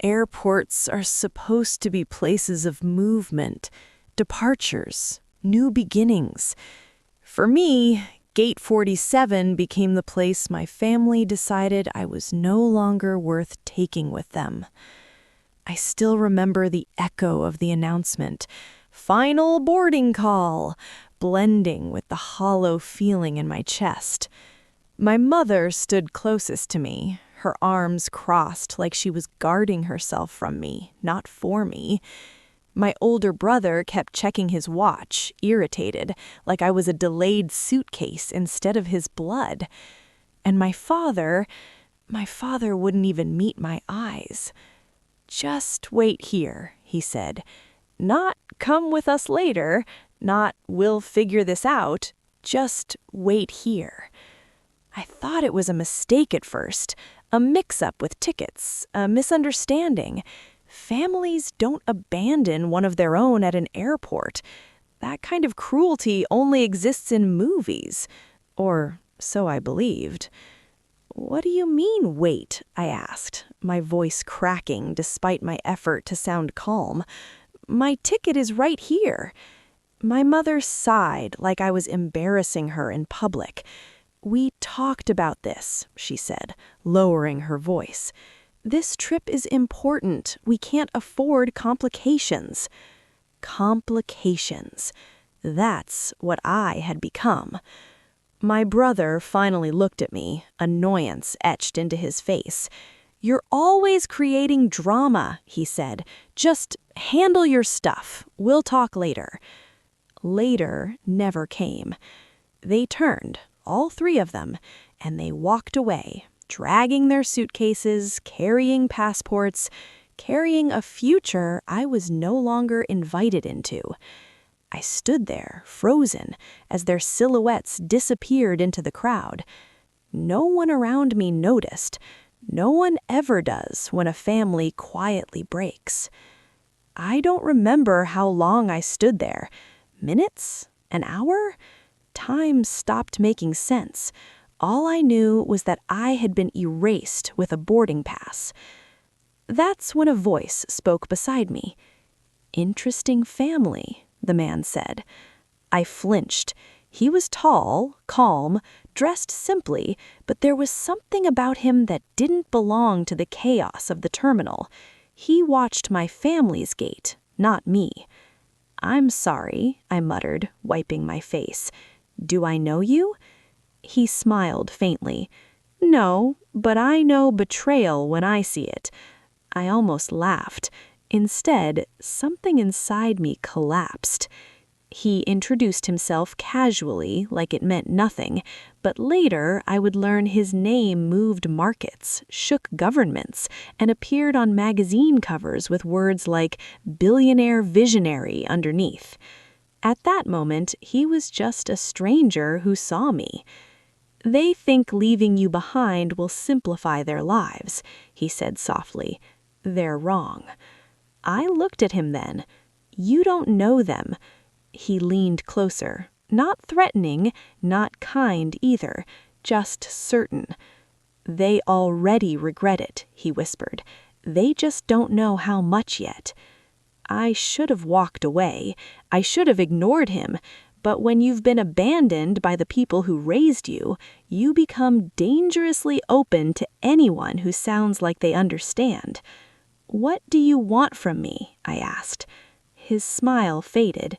Airports are supposed to be places of movement, departures, new beginnings. For me, Gate 47 became the place my family decided I was no longer worth taking with them. I still remember the echo of the announcement, "Final boarding call," blending with the hollow feeling in my chest. My mother stood closest to me, her arms crossed like she was guarding herself from me, not for me. My older brother kept checking his watch, irritated, like I was a delayed suitcase instead of his blood. And my father wouldn't even meet my eyes. "Just wait here," he said. "Not come with us later, not we'll figure this out, just wait here." I thought it was a mistake at first, a mix-up with tickets, a misunderstanding. Families don't abandon one of their own at an airport. That kind of cruelty only exists in movies. Or so I believed. "What do you mean, wait?" I asked, my voice cracking despite my effort to sound calm. "My ticket is right here." My mother sighed like I was embarrassing her in public. "We talked about this," she said, lowering her voice. "This trip is important. We can't afford complications." Complications. That's what I had become. My brother finally looked at me, annoyance etched into his face. "You're always creating drama," he said. "Just handle your stuff. We'll talk later." Later never came. They turned, all three of them, and they walked away, dragging their suitcases, carrying passports, carrying a future I was no longer invited into. I stood there, frozen, as their silhouettes disappeared into the crowd. No one around me noticed. No one ever does when a family quietly breaks. I don't remember how long I stood there. Minutes? An hour? Time stopped making sense. All I knew was that I had been erased with a boarding pass. That's when a voice spoke beside me. "Interesting family," the man said. I flinched. He was tall, calm, dressed simply, but there was something about him that didn't belong to the chaos of the terminal. He watched my family's gate, not me. "I'm sorry," I muttered, wiping my face. "Do I know you?" He smiled faintly. "No, but I know betrayal when I see it." I almost laughed. Instead, something inside me collapsed. He introduced himself casually, like it meant nothing, but later I would learn his name moved markets, shook governments, and appeared on magazine covers with words like "billionaire visionary" underneath. At that moment, he was just a stranger who saw me. "They think leaving you behind will simplify their lives," he said softly. "They're wrong." I looked at him then. "You don't know them." He leaned closer, not threatening, not kind either, just certain. "They already regret it," he whispered. "They just don't know how much yet." I should have walked away. I should have ignored him. But when you've been abandoned by the people who raised you, you become dangerously open to anyone who sounds like they understand. "What do you want from me?" I asked. His smile faded.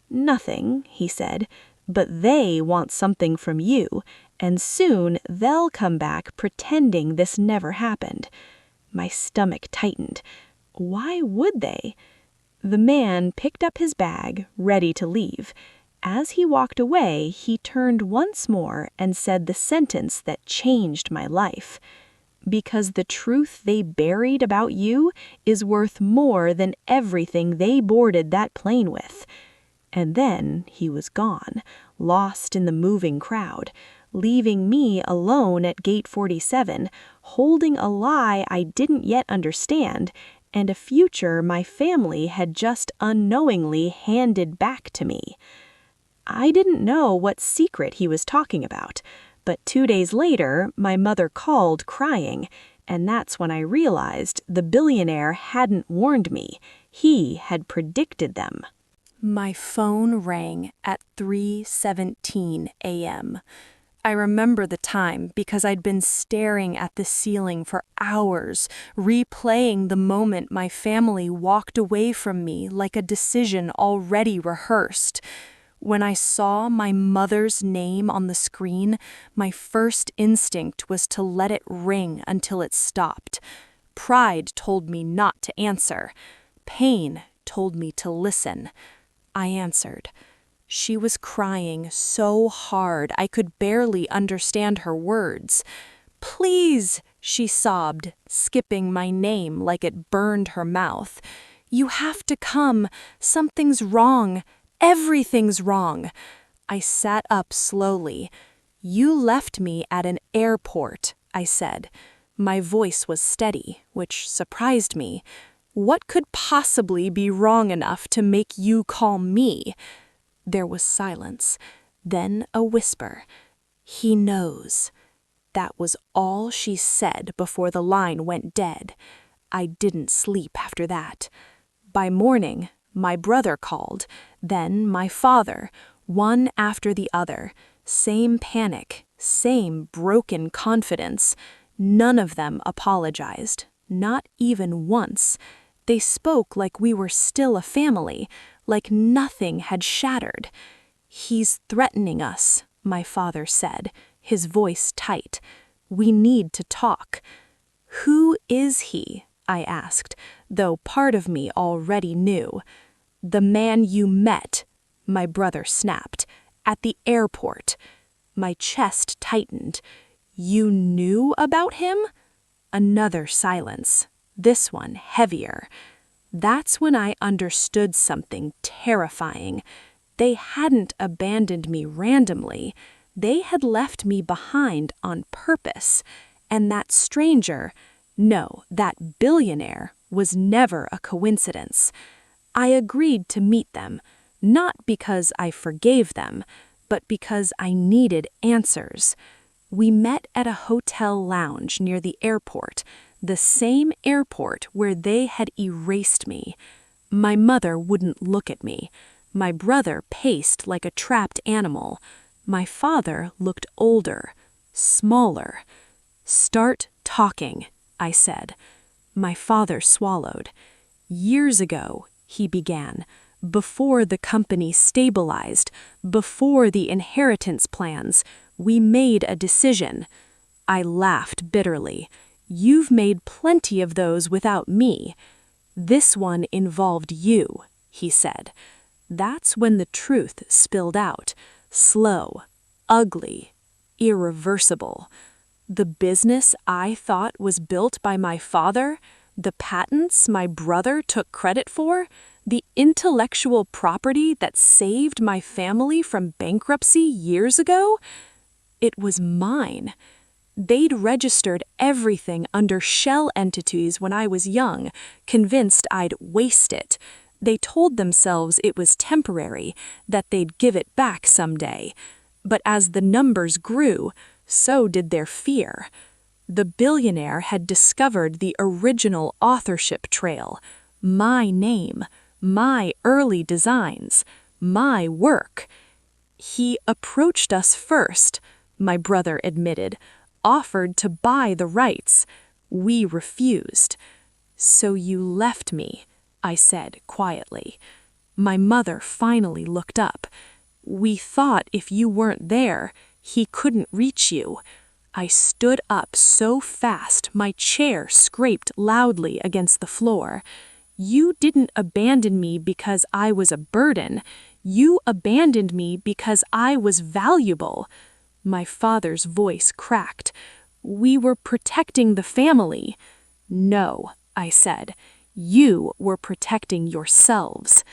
"Nothing," he said, "but they want something from you, and soon they'll come back pretending this never happened." My stomach tightened. Why would they? The man picked up his bag, ready to leave. As he walked away, he turned once more and said the sentence that changed my life. "Because the truth they buried about you is worth more than everything they boarded that plane with." And then he was gone, lost in the moving crowd, leaving me alone at Gate 47, holding a lie I didn't yet understand, and a future my family had just unknowingly handed back to me. I didn't know what secret he was talking about, but 2 days later, my mother called crying, And that's when I realized the billionaire hadn't warned me. He had predicted them. My phone rang at 3:17 a.m. I remember the time because I'd been staring at the ceiling for hours, replaying the moment my family walked away from me like a decision already rehearsed. When I saw my mother's name on the screen, my first instinct was to let it ring until it stopped. Pride told me not to answer. Pain told me to listen. I answered. She was crying so hard I could barely understand her words. "Please," she sobbed, skipping my name like it burned her mouth. "You have to come. Something's wrong. Everything's wrong." I sat up slowly. "You left me at an airport," I said. My voice was steady, which surprised me. "What could possibly be wrong enough to make you call me?" There was silence, then a whisper. "He knows." That was all she said before the line went dead. I didn't sleep after that. By morning, my brother called, then my father, one after the other. Same panic, same broken confidence. None of them apologized, not even once. They spoke like we were still a family, like nothing had shattered. "He's threatening us," my father said, his voice tight. "We need to talk." "Who is he?" I asked, though part of me already knew. "The man you met," my brother snapped, "at the airport." My chest tightened. "You knew about him?" Another silence, this one heavier. That's when I understood something terrifying. They hadn't abandoned me randomly. They had left me behind on purpose. And that stranger, no, that billionaire, was never a coincidence. I agreed to meet them, not because I forgave them, but because I needed answers. We met at a hotel lounge near the airport, the same airport where they had erased me. My mother wouldn't look at me. My brother paced like a trapped animal. My father looked older, smaller. "Start talking," I said. My father swallowed. "Years ago," he began, "before the company stabilized, before the inheritance plans, we made a decision." I laughed bitterly. "You've made plenty of those without me." "This one involved you," he said. That's when the truth spilled out. Slow, ugly, irreversible. The business I thought was built by my father, the patents my brother took credit for, the intellectual property that saved my family from bankruptcy years ago, it was mine. They'd registered everything under shell entities when I was young, convinced I'd waste it. They told themselves it was temporary, that they'd give it back someday. But as the numbers grew, so did their fear. The billionaire had discovered the original authorship trail. My name, my early designs, my work. "He approached us first," my brother admitted, "offered to buy the rights. We refused." "So you left me," I said quietly. My mother finally looked up. "We thought if you weren't there, he couldn't reach you." I stood up so fast my chair scraped loudly against the floor. "You didn't abandon me because I was a burden. You abandoned me because I was valuable." My father's voice cracked. "We were protecting the family." "No," I said. "You were protecting yourselves."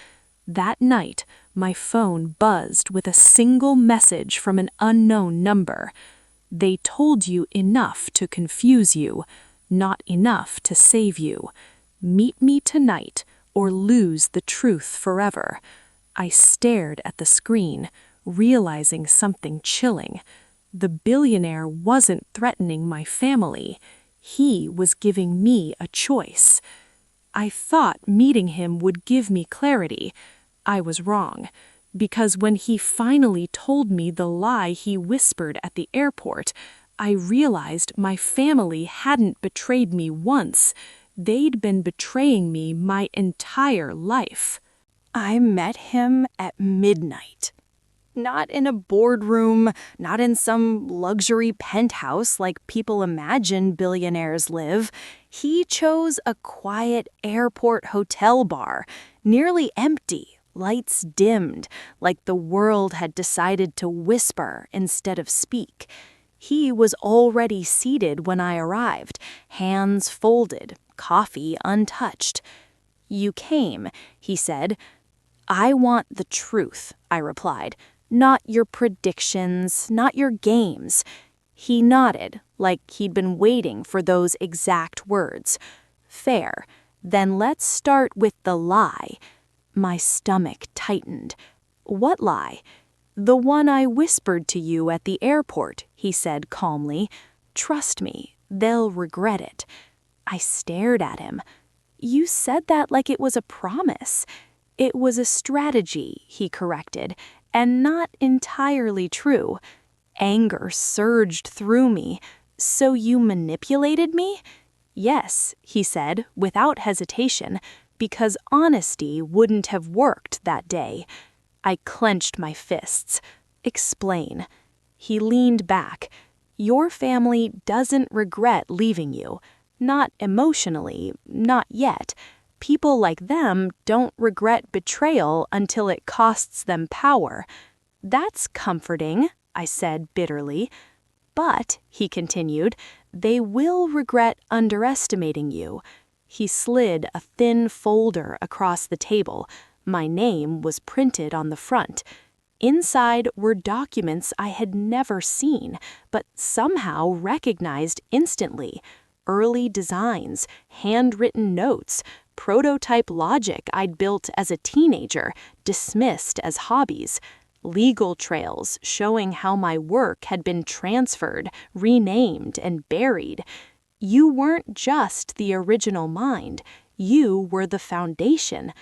That night, my phone buzzed with a single message from an unknown number. "They told you enough to confuse you, not enough to save you. Meet me tonight or lose the truth forever." I stared at the screen, realizing something chilling. The billionaire wasn't threatening my family. He was giving me a choice. I thought meeting him would give me clarity. I was wrong, because when he finally told me the lie he whispered at the airport, I realized my family hadn't betrayed me once. They'd been betraying me my entire life. I met him at midnight. Not in a boardroom, not in some luxury penthouse like people imagine billionaires live. He chose a quiet airport hotel bar, nearly empty, lights dimmed, like the world had decided to whisper instead of speak. He was already seated when I arrived, hands folded, coffee untouched. "You came," he said. "I want the truth," I replied. "Not your predictions, not your games." He nodded, like he'd been waiting for those exact words. "Fair. Then let's start with the lie." My stomach tightened. "What lie?" "The one I whispered to you at the airport," he said calmly. "Trust me, they'll regret it." I stared at him. "You said that like it was a promise." "It was a strategy," he corrected, "and not entirely true." Anger surged through me. "So you manipulated me?" "Yes," he said, without hesitation, because honesty wouldn't have worked that day. I clenched my fists. "Explain." He leaned back. "Your family doesn't regret leaving you. Not emotionally, not yet. People like them don't regret betrayal until it costs them power." "That's comforting," I said bitterly. "But," he continued, "they will regret underestimating you." He slid a thin folder across the table. My name was printed on the front. Inside were documents I had never seen, but somehow recognized instantly. Early designs, handwritten notes, prototype logic I'd built as a teenager, dismissed as hobbies. Legal trails showing how my work had been transferred, renamed, and buried. You weren't just the original mind. You were the foundation.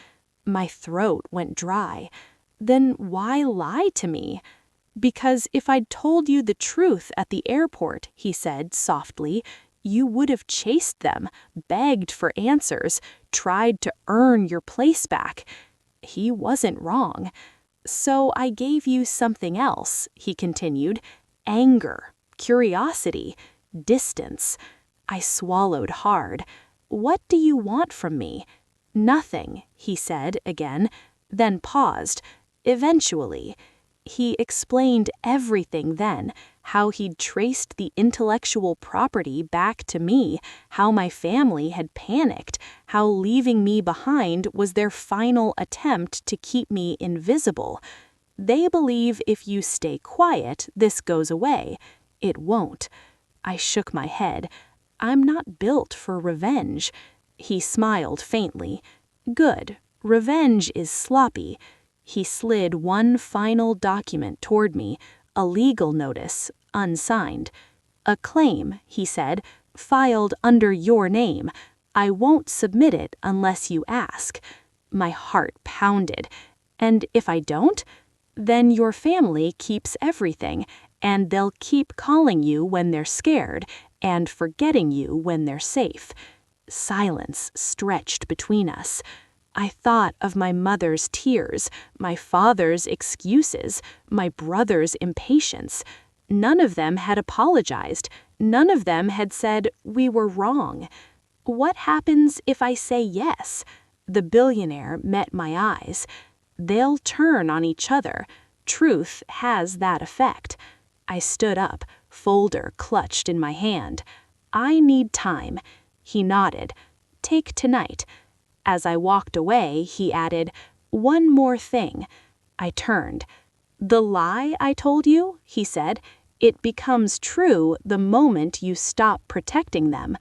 My throat went dry. Then why lie to me? "Because if I'd told you the truth at the airport," he said softly, "you would have chased them, begged for answers, tried to earn your place back." He wasn't wrong. "So I gave you something else," he continued. "Anger, curiosity, distance." I swallowed hard. "What do you want from me?" "Nothing," he said again, then paused. "Eventually." He explained everything then, how he'd traced the intellectual property back to me, how my family had panicked, how leaving me behind was their final attempt to keep me invisible. "They believe if you stay quiet, this goes away. It won't." I shook my head. "I'm not built for revenge." He smiled faintly. "Good. Revenge is sloppy." He slid one final document toward me, a legal notice, unsigned. "A claim," he said, "filed under your name. I won't submit it unless you ask." My heart pounded. "And if I don't?" "Then your family keeps everything, and they'll keep calling you when they're scared, and forgetting you when they're safe." Silence stretched between us. I thought of my mother's tears, my father's excuses, my brother's impatience. None of them had apologized. None of them had said, "We were wrong." What happens if I say yes? The billionaire met my eyes. They'll turn on each other. Truth has that effect. I stood up, folder clutched in my hand. "I need time." He nodded. "Take tonight." As I walked away, he added, "One more thing." I turned. "The lie I told you," he said, "it becomes true the moment you stop protecting them."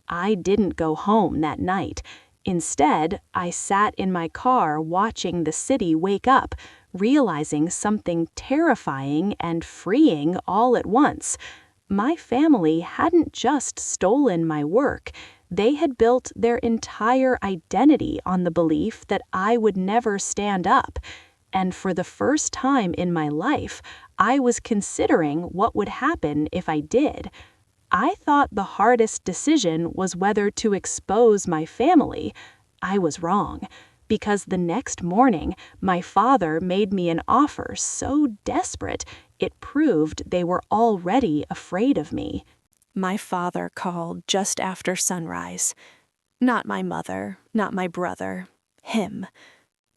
I didn't go home that night. Instead, I sat in my car watching the city wake up, realizing something terrifying and freeing all at once. My family hadn't just stolen my work, they had built their entire identity on the belief that I would never stand up. And for the first time in my life, I was considering what would happen if I did. I thought the hardest decision was whether to expose my family. I was wrong, because the next morning, my father made me an offer so desperate it proved they were already afraid of me. My father called just after sunrise. Not my mother, not my brother, him.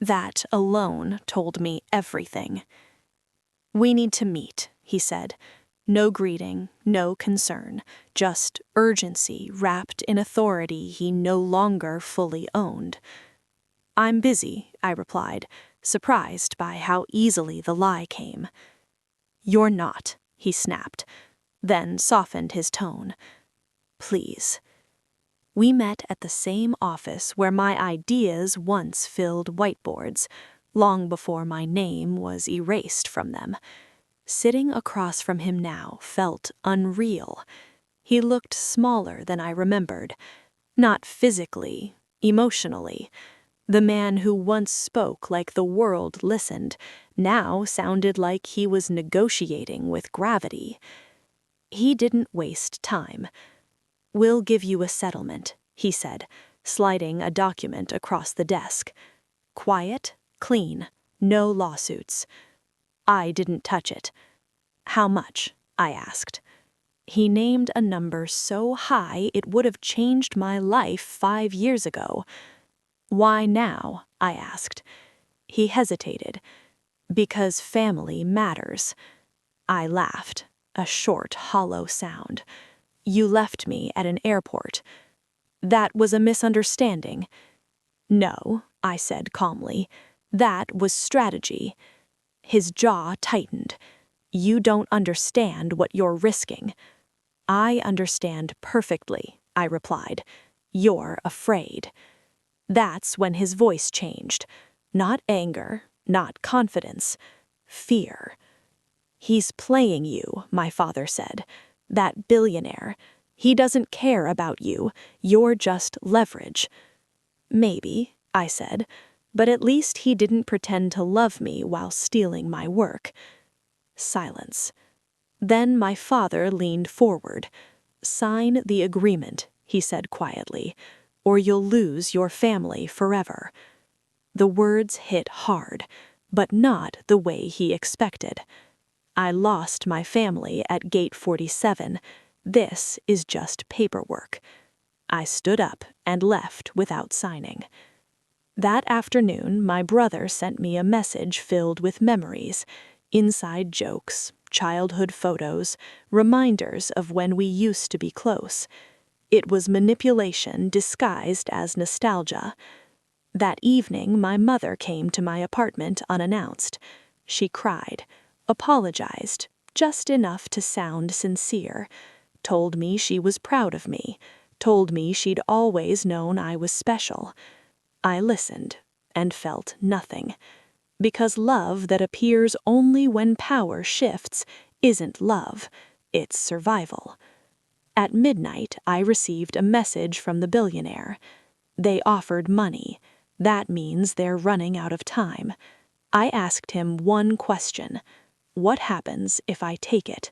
That alone told me everything. "We need to meet," he said. No greeting, no concern, just urgency wrapped in authority he no longer fully owned. "I'm busy," I replied, surprised by how easily the lie came. "You're not," he snapped, then softened his tone. "Please." We met at the same office where my ideas once filled whiteboards, long before my name was erased from them. Sitting across from him now felt unreal. He looked smaller than I remembered. Not physically, emotionally. The man who once spoke like the world listened now sounded like he was negotiating with gravity. He didn't waste time. "We'll give you a settlement," he said, sliding a document across the desk. "Quiet, clean, no lawsuits." I didn't touch it. "How much?" I asked. He named a number so high it would have changed my life 5 years ago. "Why now?" I asked. He hesitated. "Because family matters." I laughed, a short, hollow sound. "You left me at an airport." "That was a misunderstanding." "No," I said calmly. "That was strategy." His jaw tightened. "You don't understand what you're risking." "I understand perfectly," I replied. "You're afraid." That's when his voice changed. Not anger, not confidence, fear. "He's playing you," my father said. "That billionaire. He doesn't care about you. You're just leverage." "Maybe," I said, "but at least he didn't pretend to love me while stealing my work." Silence. Then my father leaned forward. "Sign the agreement," he said quietly, "or you'll lose your family forever." The words hit hard, but not the way he expected. "I lost my family at Gate 47. This is just paperwork." I stood up and left without signing. That afternoon, my brother sent me a message filled with memories, inside jokes, childhood photos, reminders of when we used to be close. It was manipulation disguised as nostalgia. That evening, my mother came to my apartment unannounced. She cried, apologized, just enough to sound sincere, told me she was proud of me, told me she'd always known I was special. I listened and felt nothing, because love that appears only when power shifts isn't love, it's survival. At midnight, I received a message from the billionaire. They offered money. That means they're running out of time. I asked him one question: what happens if I take it?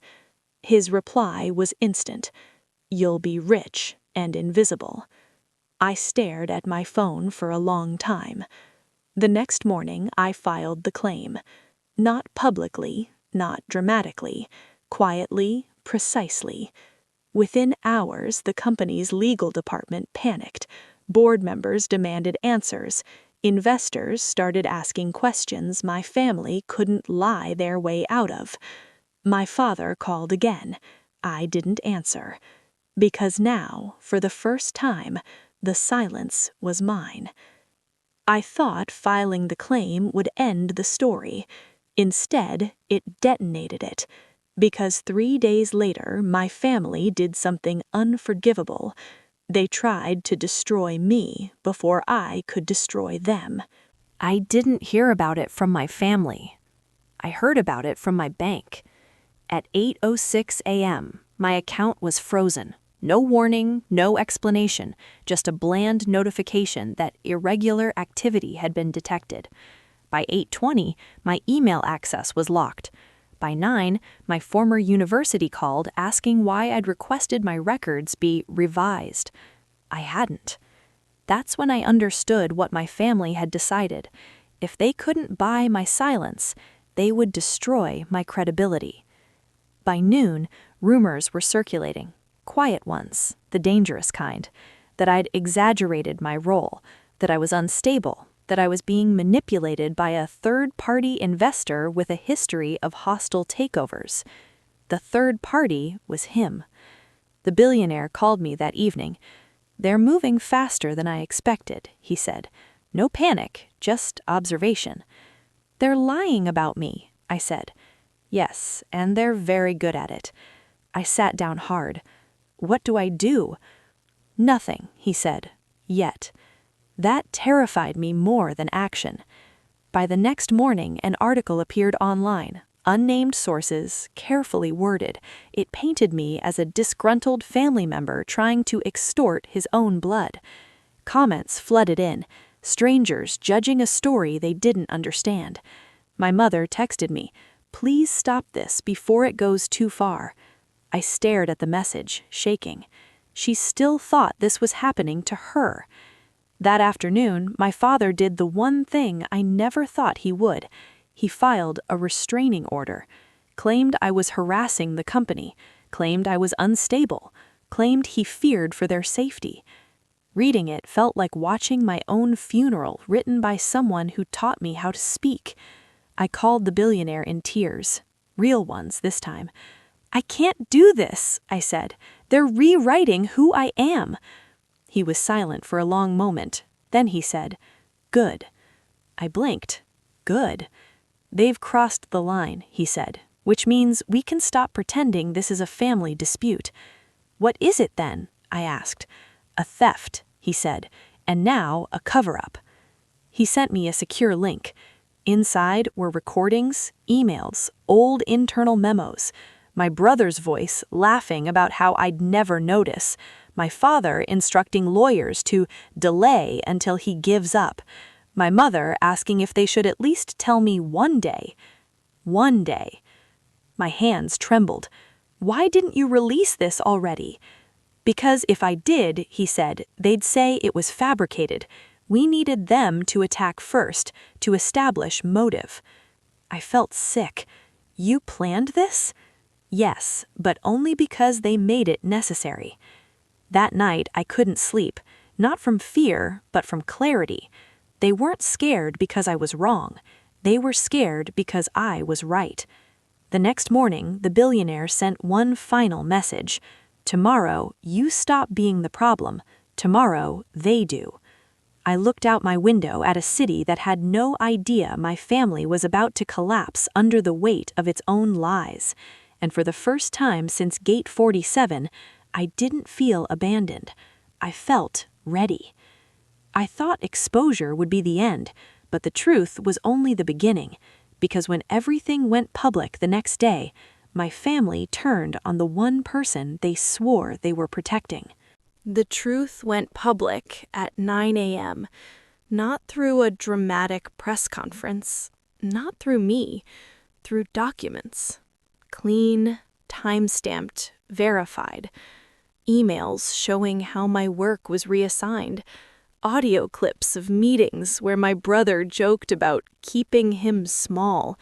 His reply was instant: "You'll be rich and invisible." I stared at my phone for a long time. The next morning, I filed the claim. Not publicly, not dramatically, quietly, precisely. Within hours, the company's legal department panicked. Board members demanded answers. Investors started asking questions my family couldn't lie their way out of. My father called again. I didn't answer. Because now, for the first time, the silence was mine. I thought filing the claim would end the story. Instead, it detonated it. Because 3 days later, my family did something unforgivable. They tried to destroy me before I could destroy them. I didn't hear about it from my family. I heard about it from my bank. At 8:06 a.m., My account was frozen. No warning, no explanation, just a bland notification that irregular activity had been detected. By 8:20, my email access was locked. By 9, my former university called asking why I'd requested my records be revised. I hadn't. That's when I understood what my family had decided. If they couldn't buy my silence, they would destroy my credibility. By noon, rumors were circulating. Quiet ones, the dangerous kind, that I'd exaggerated my role, that I was unstable, that I was being manipulated by a third-party investor with a history of hostile takeovers. The third party was him. The billionaire called me that evening. "They're moving faster than I expected," he said. "No panic, just observation." "They're lying about me," I said. "Yes, and they're very good at it." I sat down hard. "What do I do?" "Nothing," he said. "Yet." That terrified me more than action. By the next morning, an article appeared online. Unnamed sources, carefully worded. It painted me as a disgruntled family member trying to extort his own blood. Comments flooded in, strangers judging a story they didn't understand. My mother texted me, "Please stop this before it goes too far." I stared at the message, shaking. She still thought this was happening to her. That afternoon, my father did the one thing I never thought he would. He filed a restraining order, claimed I was harassing the company, claimed I was unstable, claimed he feared for their safety. Reading it felt like watching my own funeral written by someone who taught me how to speak. I called the billionaire in tears, real ones this time. "I can't do this," I said. "They're rewriting who I am." He was silent for a long moment. Then he said, "Good." I blinked. "Good." "They've crossed the line," he said, "which means we can stop pretending this is a family dispute." "What is it then?" I asked. "A theft," he said, "and now a cover-up." He sent me a secure link. Inside were recordings, emails, old internal memos. My brother's voice laughing about how I'd never notice. My father instructing lawyers to delay until he gives up. My mother asking if they should at least tell me one day. One day. My hands trembled. "Why didn't you release this already?" "Because if I did," he said, "they'd say it was fabricated. We needed them to attack first, to establish motive." I felt sick. "You planned this?" "Yes, but only because they made it necessary." That night I couldn't sleep, not from fear, but from clarity. They weren't scared because I was wrong. They were scared because I was right. The next morning, the billionaire sent one final message. "Tomorrow, you stop being the problem. Tomorrow, they do." I looked out my window at a city that had no idea my family was about to collapse under the weight of its own lies. And for the first time since Gate 47, I didn't feel abandoned. I felt ready. I thought exposure would be the end, but the truth was only the beginning, because when everything went public the next day, my family turned on the one person they swore they were protecting. The truth went public at 9 a.m., not through a dramatic press conference, not through me, through documents. Clean, time-stamped, verified. Emails showing how my work was reassigned. Audio clips of meetings where my brother joked about keeping him small.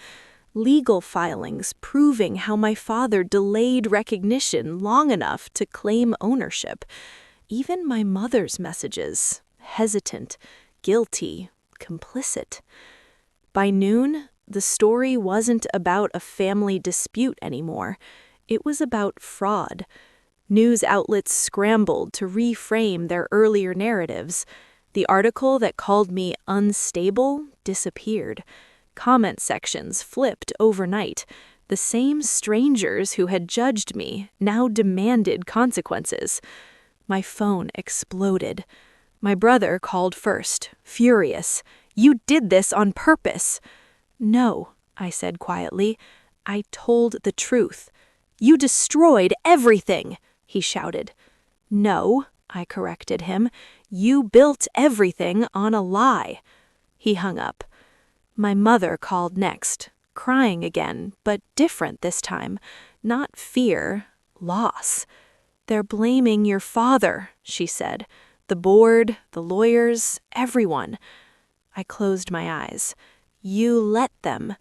Legal filings proving how my father delayed recognition long enough to claim ownership. Even my mother's messages, hesitant, guilty, complicit. By noon, the story wasn't about a family dispute anymore. It was about fraud. News outlets scrambled to reframe their earlier narratives. The article that called me unstable disappeared. Comment sections flipped overnight. The same strangers who had judged me now demanded consequences. My phone exploded. My brother called first, furious. "You did this on purpose." "No," I said quietly. "I told the truth. You destroyed everything, he shouted. No, I corrected him. You built everything on a lie. He hung up. My mother called next, crying again, but different this time. Not fear, loss. They're blaming your father, she said. The board, the lawyers, everyone. I closed my eyes. You let them,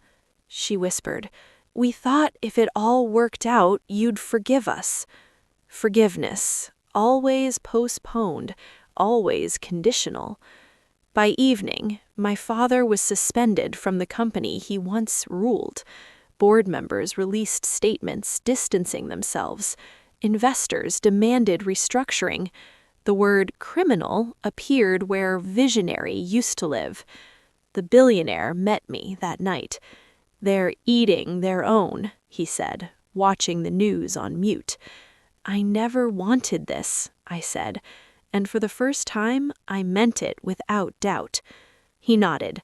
she whispered. We thought if it all worked out, you'd forgive us. Forgiveness, always postponed, always conditional. By evening, my father was suspended from the company he once ruled. Board members released statements distancing themselves. Investors demanded restructuring. The word criminal appeared where visionary used to live. The billionaire met me that night. They're eating their own, he said, watching the news on mute. I never wanted this, I said, and for the first time I meant it without doubt. He nodded.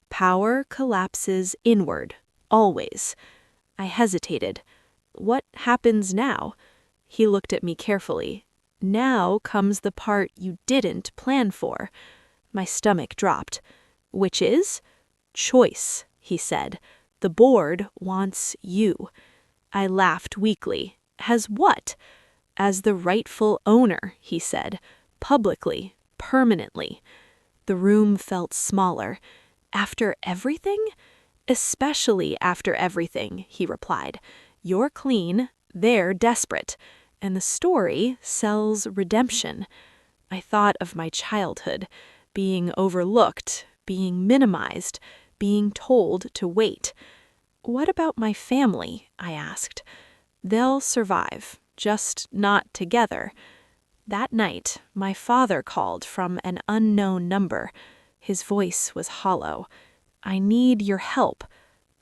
Power collapses inward, always. I hesitated. What happens now? He looked at me carefully. Now comes the part you didn't plan for. My stomach dropped. Which is? Choice, he said. The board wants you. I laughed weakly. As what? As the rightful owner, he said. Publicly, permanently. The room felt smaller. After everything? Especially after everything, he replied. You're clean, they're desperate, and the story sells redemption. I thought of my childhood, being overlooked, being minimized, being told to wait. What about my family? I asked. They'll survive, just not together. That night, my father called from an unknown number. His voice was hollow. I need your help.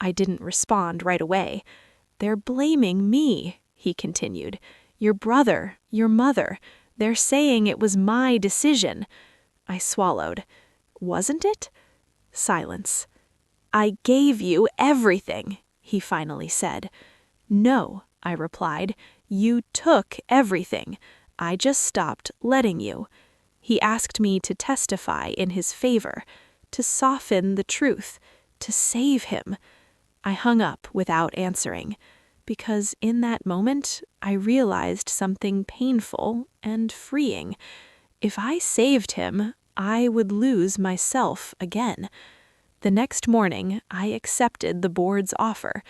I didn't respond right away. They're blaming me, he continued. Your brother, your mother. They're saying it was my decision. I swallowed. Wasn't it? Silence. I gave you everything, he finally said. No, I replied. You took everything. I just stopped letting you. He asked me to testify in his favor, to soften the truth, to save him. I hung up without answering, because in that moment I realized something painful and freeing. If I saved him, I would lose myself again. The next morning, I accepted the board's offer,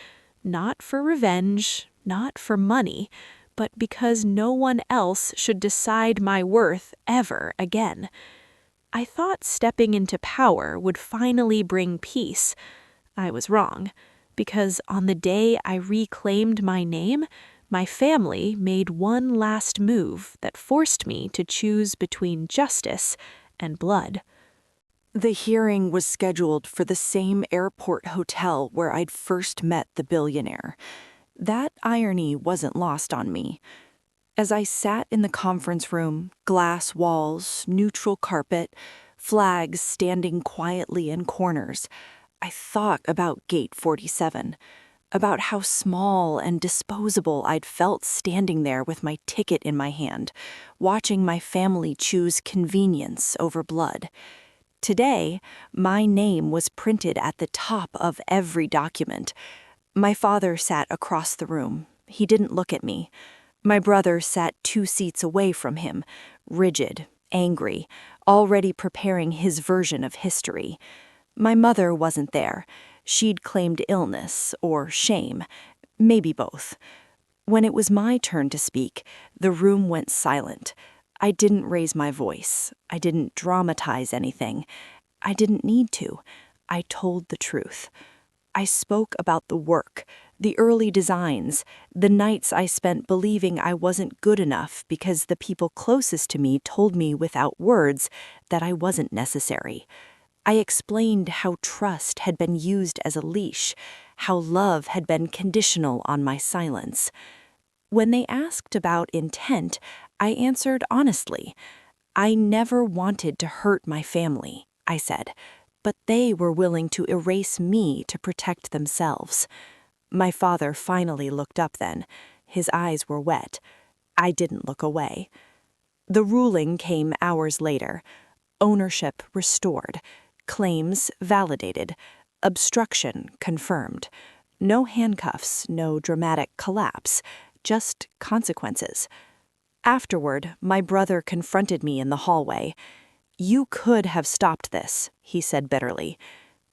not for revenge, not for money, but because no one else should decide my worth ever again. I thought stepping into power would finally bring peace. I was wrong, because on the day I reclaimed my name, my family made one last move that forced me to choose between justice and blood. The hearing was scheduled for the same airport hotel where I'd first met the billionaire. That irony wasn't lost on me. As I sat in the conference room, glass walls, neutral carpet, flags standing quietly in corners, I thought about Gate 47, about how small and disposable I'd felt standing there with my ticket in my hand, watching my family choose convenience over blood. Today, my name was printed at the top of every document. My father sat across the room. He didn't look at me. My brother sat 2 seats away from him, rigid, angry, already preparing his version of history. My mother wasn't there. She'd claimed illness or shame, maybe both. When it was my turn to speak, the room went silent. I didn't raise my voice. I didn't dramatize anything. I didn't need to. I told the truth. I spoke about the work, the early designs, the nights I spent believing I wasn't good enough because the people closest to me told me without words that I wasn't necessary. I explained how trust had been used as a leash, how love had been conditional on my silence. When they asked about intent, I answered honestly. I never wanted to hurt my family, I said, but they were willing to erase me to protect themselves. My father finally looked up then. His eyes were wet. I didn't look away. The ruling came hours later. Ownership restored. Claims validated. Obstruction confirmed. No handcuffs, no dramatic collapse, just consequences. Afterward, my brother confronted me in the hallway. "You could have stopped this," he said bitterly.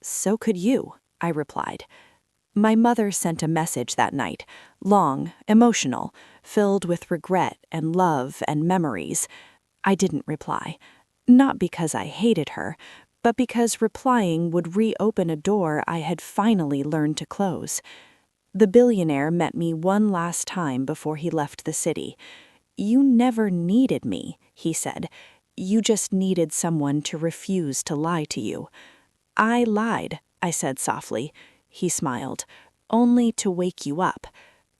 "So could you," I replied. My mother sent a message that night, long, emotional, filled with regret and love and memories. I didn't reply, not because I hated her, but because replying would reopen a door I had finally learned to close. The billionaire met me one last time before he left the city. "You never needed me," he said. "You just needed someone to refuse to lie to you." "I lied," I said softly. He smiled. "Only to wake you up."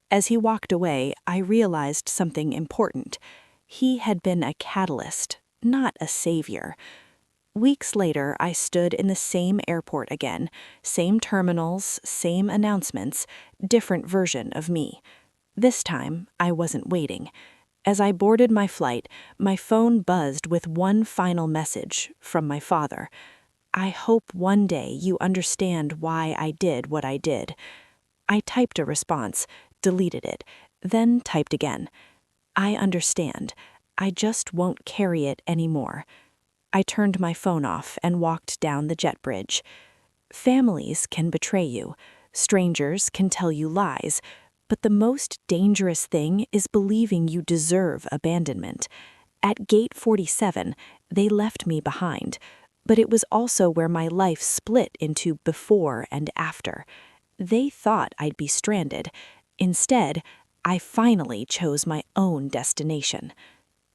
As he walked away, I realized something important. He had been a catalyst, not a savior. Weeks later, I stood in the same airport again, same terminals, same announcements, different version of me. This time, I wasn't waiting. As I boarded my flight, my phone buzzed with one final message from my father. "I hope one day you understand why I did what I did." I typed a response, deleted it, then typed again. "I understand. I just won't carry it anymore." I turned my phone off and walked down the jet bridge. Families can betray you. Strangers can tell you lies. But the most dangerous thing is believing you deserve abandonment. At Gate 47, they left me behind. But it was also where my life split into before and after. They thought I'd be stranded. Instead, I finally chose my own destination.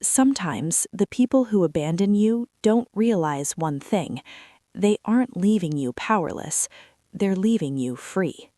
Sometimes the people who abandon you don't realize one thing. They aren't leaving you powerless. They're leaving you free.